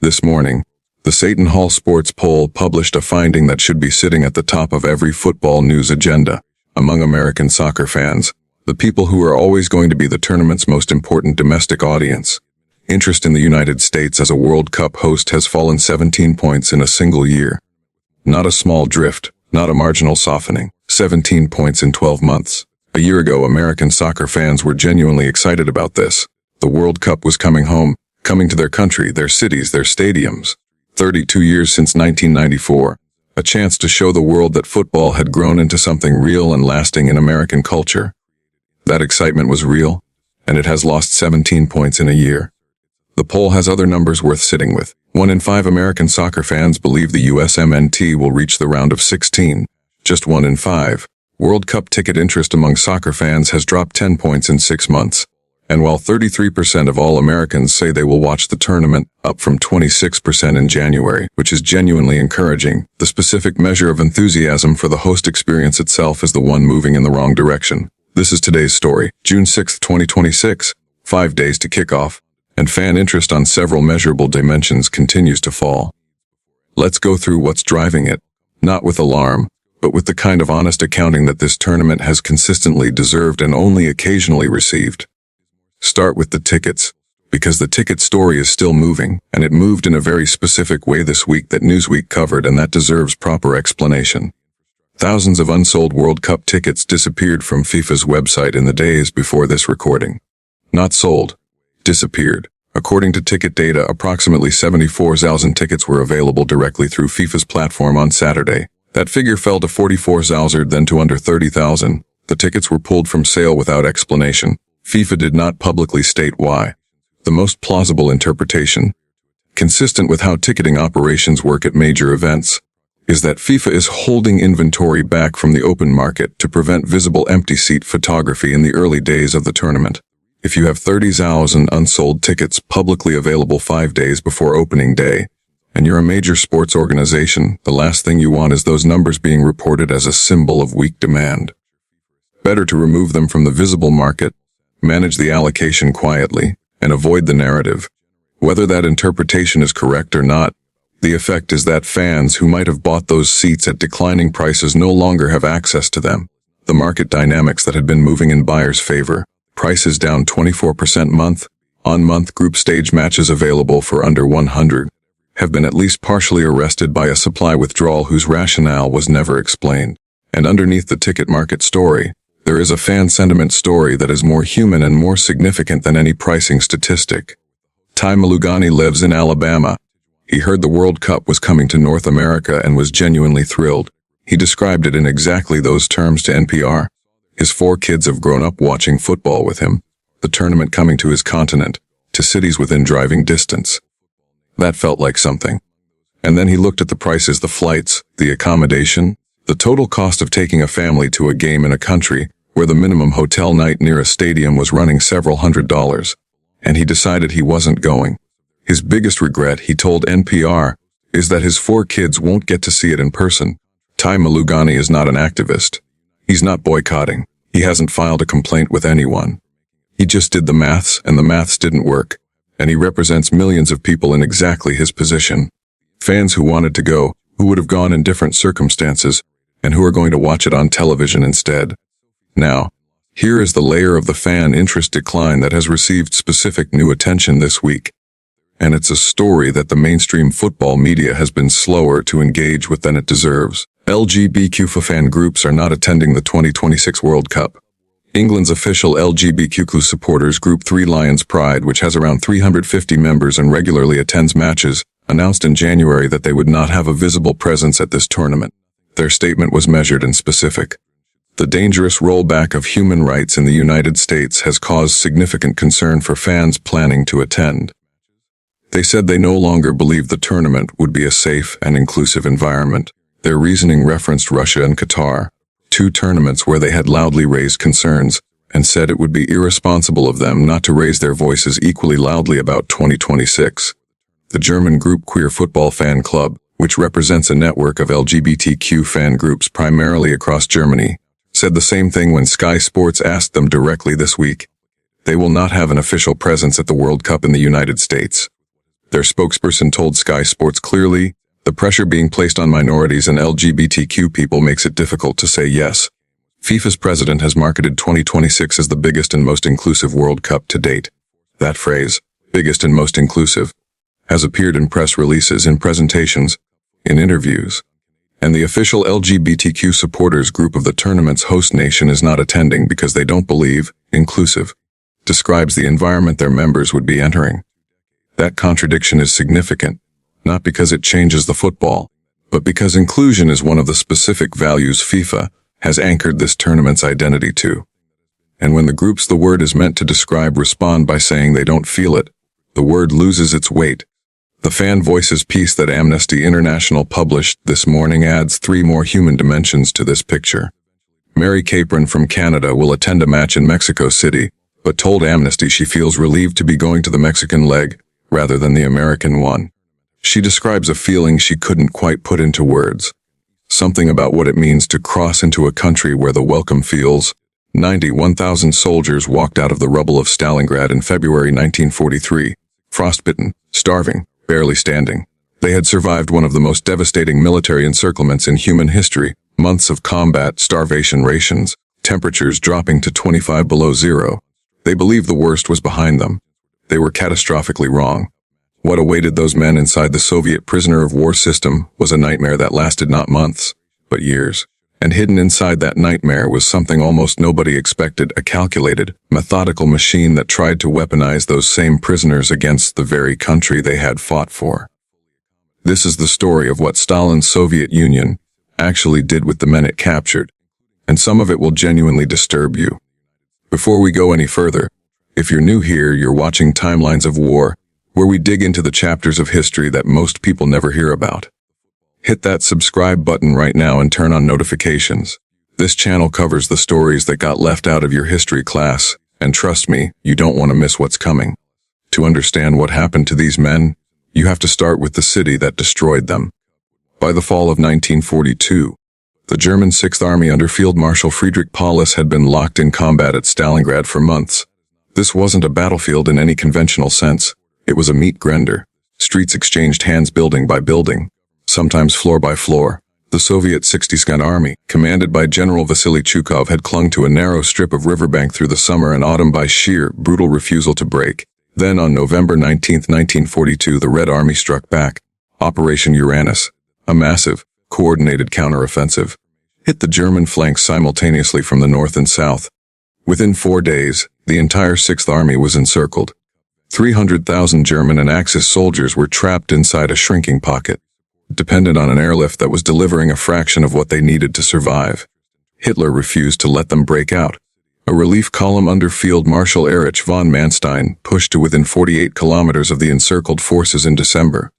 This morning, the Seton Hall Sports Poll published a finding that should be sitting at the top of every football news agenda. Among American soccer fans, the people who are always going to be the tournament's most important domestic audience, interest in the United States as a World Cup host has fallen 17 points in a single year. Not a small drift, not a marginal softening, 17 points in 12 months. A year ago, American soccer fans were genuinely excited about this. The World Cup was coming home, coming to their country, their cities, their stadiums. 32 years since 1994. A chance to show the world that football had grown into something real and lasting in American culture. That excitement was real, and it has lost 17 points in a year. The poll has other numbers worth sitting with. 1 in 5 American soccer fans believe the USMNT will reach the round of 16. Just 1 in 5. World Cup ticket interest among soccer fans has dropped 10 points in 6 months. And while 33% of all Americans say they will watch the tournament, up from 26% in January, which is genuinely encouraging, the specific measure of enthusiasm for the host experience itself is the one moving in the wrong direction. This is today's story, June 6, 2026, 5 days to kickoff, and fan interest on several measurable dimensions continues to fall. Let's go through what's driving it, not with alarm, but with the kind of honest accounting that this tournament has consistently deserved and only occasionally received. Start with the tickets, because the ticket story is still moving, and it moved in a very specific way this week that Newsweek covered, and that deserves proper explanation. Thousands of unsold World Cup tickets disappeared from FIFA's website in the days before this recording. Not sold, disappeared. According to ticket data, approximately 74,000 tickets were available directly through FIFA's platform on Saturday. That figure fell to 44,000, then to under 30,000. The tickets were pulled from sale without explanation. FIFA did not publicly state why. The most plausible interpretation, consistent with how ticketing operations work at major events, is that FIFA is holding inventory back from the open market to prevent visible empty seat photography in the early days of the tournament. If you have 30,000 unsold tickets publicly available 5 days before opening day, and you're a major sports organization, the last thing you want is those numbers being reported as a symbol of weak demand. Better to remove them from the visible market, manage the allocation quietly, and avoid the narrative. Whether that interpretation is correct or not, the effect is that fans who might have bought those seats at declining prices no longer have access to them. The market dynamics that had been moving in buyers' favor, prices down 24% month-on-month, group stage matches available for under 100, have been at least partially arrested by a supply withdrawal whose rationale was never explained. And underneath the ticket market story, there is a fan sentiment story that is more human and more significant than any pricing statistic. Ty Malugani lives in Alabama. He heard the World Cup was coming to North America and was genuinely thrilled. He described it in exactly those terms to NPR. His 4 kids have grown up watching football with him, the tournament coming to his continent, to cities within driving distance. That felt like something. And then he looked at the prices, the flights, the accommodation, the total cost of taking a family to a game in a country where the minimum hotel night near a stadium was running several $100s, and he decided he wasn't going. His biggest regret, he told NPR, is that his 4 kids won't get to see it in person. Ty Malugani is not an activist. He's not boycotting. He hasn't filed a complaint with anyone. He just did the maths, and the maths didn't work, and he represents millions of people in exactly his position. Fans who wanted to go, who would have gone in different circumstances, and who are going to watch it on television instead. Now, here is the layer of the fan interest decline that has received specific new attention this week. And it's a story that the mainstream football media has been slower to engage with than it deserves. LGBTQ fan groups are not attending the 2026 World Cup. England's official LGBTQ supporters group 3 Lions Pride, which has around 350 members and regularly attends matches, announced in January that they would not have a visible presence at this tournament. Their statement was measured and specific. The dangerous rollback of human rights in the United States has caused significant concern for fans planning to attend. They said they no longer believed the tournament would be a safe and inclusive environment. Their reasoning referenced Russia and Qatar, 2 tournaments where they had loudly raised concerns, and said it would be irresponsible of them not to raise their voices equally loudly about 2026. The German group Queer Football Fan Club, which represents a network of LGBTQ fan groups primarily across Germany, said the same thing when Sky Sports asked them directly this week. They will not have an official presence at the World Cup in the United States. Their spokesperson told Sky Sports clearly, "The pressure being placed on minorities and LGBTQ people makes it difficult to say yes." FIFA's president has marketed 2026 as the biggest and most inclusive World Cup to date. That phrase, biggest and most inclusive, has appeared in press releases, in presentations, in interviews. And the official LGBTQ supporters group of the tournament's host nation is not attending because they don't believe inclusive describes the environment their members would be entering. That contradiction is significant, not because it changes the football, but because inclusion is one of the specific values FIFA has anchored this tournament's identity to. And when the groups the word is meant to describe respond by saying they don't feel it, the word loses its weight. The Fan Voices piece that Amnesty International published this morning adds 3 more human dimensions to this picture. Mary Capron from Canada will attend a match in Mexico City, but told Amnesty she feels relieved to be going to the Mexican leg rather than the American one. She describes a feeling she couldn't quite put into words. Something about what it means to cross into a country where the welcome feels. 91,000 soldiers walked out of the rubble of Stalingrad in February 1943, frostbitten, starving, barely standing. They had survived one of the most devastating military encirclements in human history, months of combat, starvation rations, temperatures dropping to 25 below zero. They believed the worst was behind them. They were catastrophically wrong. What awaited those men inside the Soviet prisoner of war system was a nightmare that lasted not months, but years. And hidden inside that nightmare was something almost nobody expected, a calculated, methodical machine that tried to weaponize those same prisoners against the very country they had fought for. This is the story of what Stalin's Soviet Union actually did with the men it captured, and some of it will genuinely disturb you. Before we go any further, if you're new here, you're watching Timelines of War, where we dig into the chapters of history that most people never hear about. Hit that subscribe button right now and turn on notifications. This channel covers the stories that got left out of your history class, and trust me, you don't want to miss what's coming. To understand what happened to these men, you have to start with the city that destroyed them. By the fall of 1942, the German Sixth Army under Field Marshal Friedrich Paulus had been locked in combat at Stalingrad for months. This wasn't a battlefield in any conventional sense. It was a meat grinder. Streets exchanged hands building by building, sometimes floor by floor. The Soviet 60-gun army, commanded by General Vasily Chukov, had clung to a narrow strip of riverbank through the summer and autumn by sheer, brutal refusal to break. Then on November 19, 1942, the Red Army struck back. Operation Uranus, a massive, coordinated counteroffensive, hit the German flanks simultaneously from the north and south. Within 4 days, the entire Sixth Army was encircled. 300,000 German and Axis soldiers were trapped inside a shrinking pocket, dependent on an airlift that was delivering a fraction of what they needed to survive. Hitler refused to let them break out. A relief column under Field Marshal Erich von Manstein pushed to within 48 kilometers of the encircled forces in December,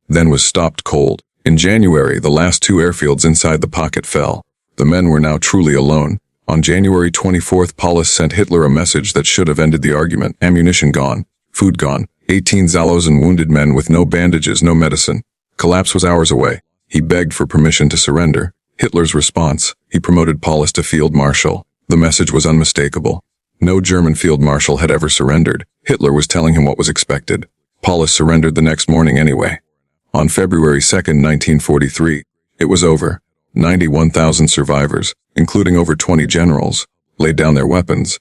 then was stopped cold. In January, the last 2 airfields inside the pocket fell. The men were now truly alone. On January 24th, Paulus sent Hitler a message that should have ended the argument. Ammunition gone, food gone, 18 Zalos and wounded men with no bandages, no medicine. Collapse was hours away. He begged for permission to surrender. Hitler's response: he promoted Paulus to field marshal. The message was unmistakable. No German field marshal had ever surrendered. Hitler was telling him what was expected. Paulus surrendered the next morning anyway. On February 2, 1943, it was over. 91,000 survivors, including over 20 generals, laid down their weapons.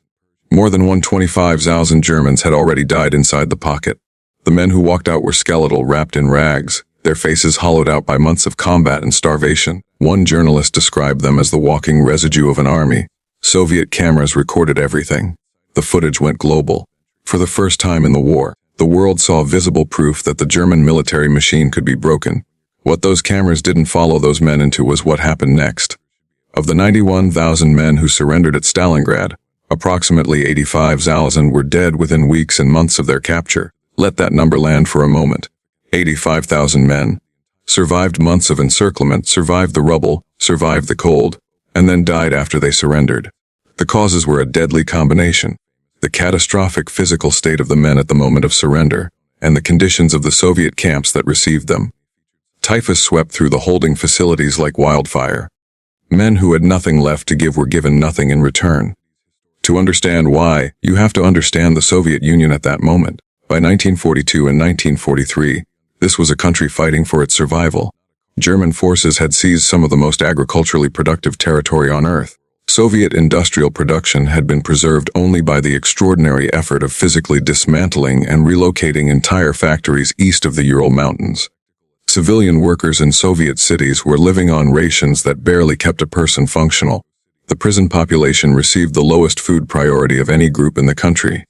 More than 125,000 Germans had already died inside the pocket. The men who walked out were skeletal, wrapped in rags, their faces hollowed out by months of combat and starvation. One journalist described them as the walking residue of an army. Soviet cameras recorded everything. The footage went global. For the first time in the war, the world saw visible proof that the German military machine could be broken. What those cameras didn't follow those men into was what happened next. Of the 91,000 men who surrendered at Stalingrad, approximately 85,000 were dead within weeks and months of their capture. Let that number land for a moment. 85,000 men survived months of encirclement, survived the rubble, survived the cold, and then died after they surrendered. The causes were a deadly combination: the catastrophic physical state of the men at the moment of surrender, and the conditions of the Soviet camps that received them. Typhus swept through the holding facilities like wildfire. Men who had nothing left to give were given nothing in return. To understand why, you have to understand the Soviet Union at that moment. By 1942 and 1943, this was a country fighting for its survival. German forces had seized some of the most agriculturally productive territory on Earth. Soviet industrial production had been preserved only by the extraordinary effort of physically dismantling and relocating entire factories east of the Ural Mountains. Civilian workers in Soviet cities were living on rations that barely kept a person functional. The prison population received the lowest food priority of any group in the country.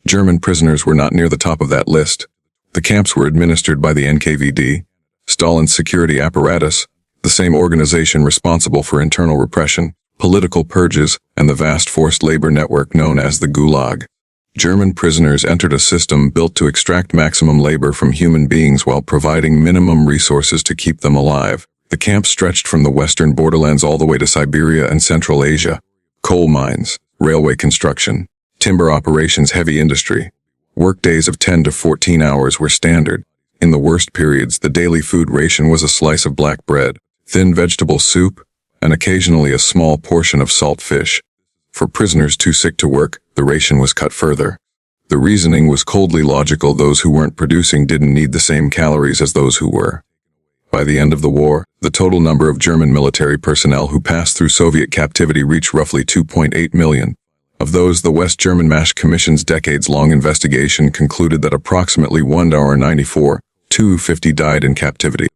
German prisoners were not near the top of that list. The camps were administered by the NKVD, Stalin's security apparatus, the same organization responsible for internal repression, political purges, and the vast forced labor network known as the Gulag. German prisoners entered a system built to extract maximum labor from human beings while providing minimum resources to keep them alive. The camps stretched from the western borderlands all the way to Siberia and Central Asia. Coal mines, railway construction, timber operations, heavy industry. Workdays of 10 to 14 hours were standard. In the worst periods, the daily food ration was a slice of black bread, thin vegetable soup, and occasionally a small portion of salt fish. For prisoners too sick to work, the ration was cut further. The reasoning was coldly logical. Those who weren't producing didn't need the same calories as those who were. By the end of the war, the total number of German military personnel who passed through Soviet captivity reached roughly 2.8 million. Of those, the West German Mash Commission's decades-long investigation concluded that approximately 194,250 died in captivity.